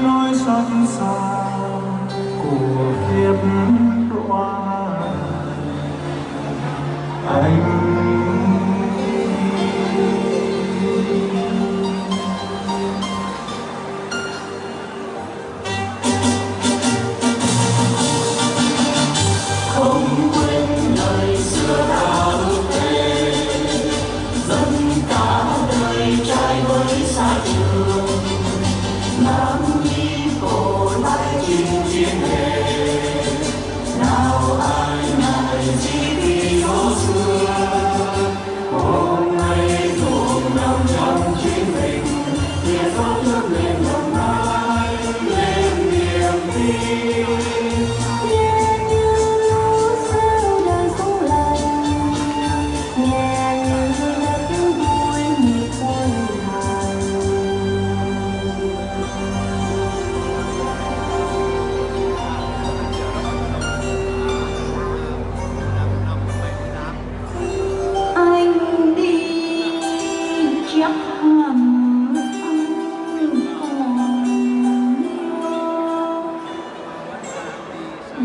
nói xót xa của kiếp đọa anh.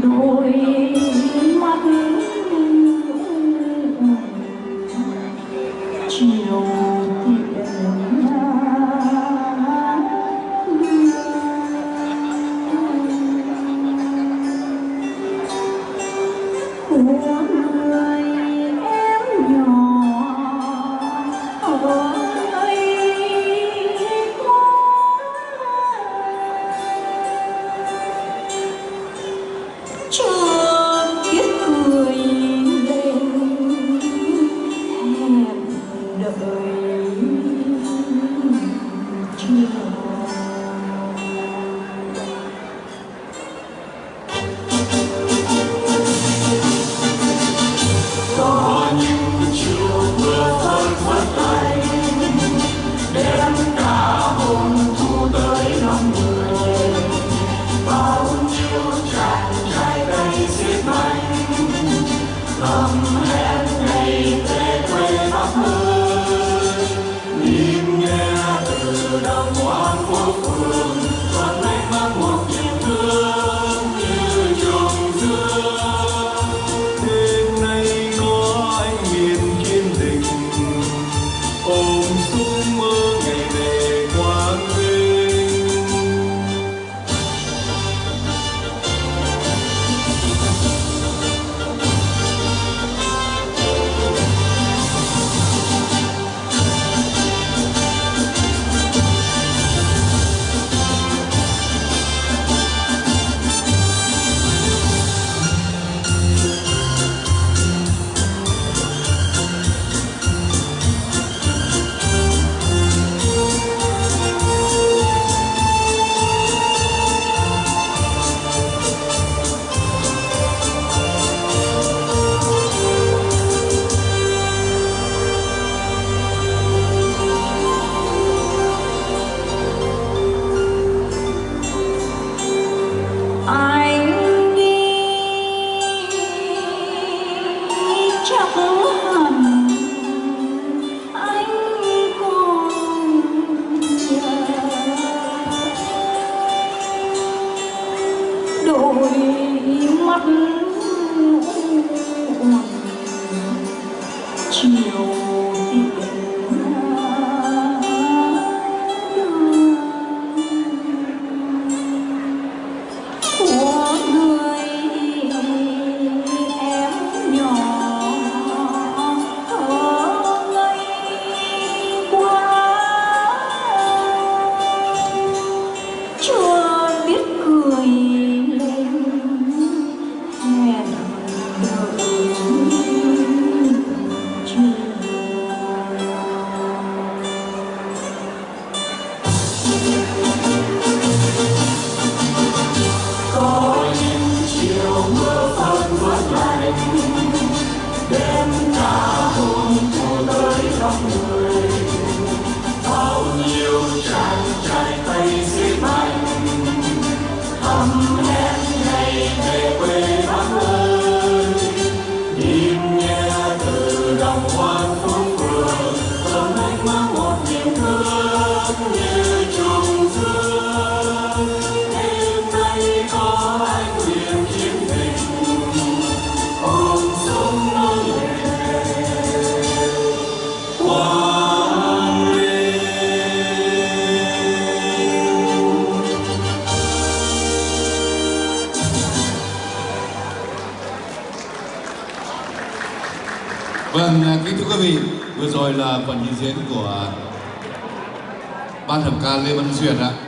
đôi mắt chiều của người em nhỏ ở chưa biết cười lên hẹn đợi chiều. Có những chiều mưa phơn phất tay đem cả hồn thu tới lòng người, bao nhiêu chàng trai đầy xiết bánh thầm hẹn ngày về quê Bắc ơi. Nhìn nghe từ đồng hoang phố phường còn mênh mang một niềm thương như trồng dưa. Đêm nay có anh miền kiên định ôm súng mơ ngày về Quang Vinh. Anh đi chắc hẳn anh còn nhớ đôi mắt chiều của người em nhỏ ở ngây quá, chưa biết cười lên hẹn rồi là phần trình diễn của ban thẩm ca Lê Văn Duyệt ạ.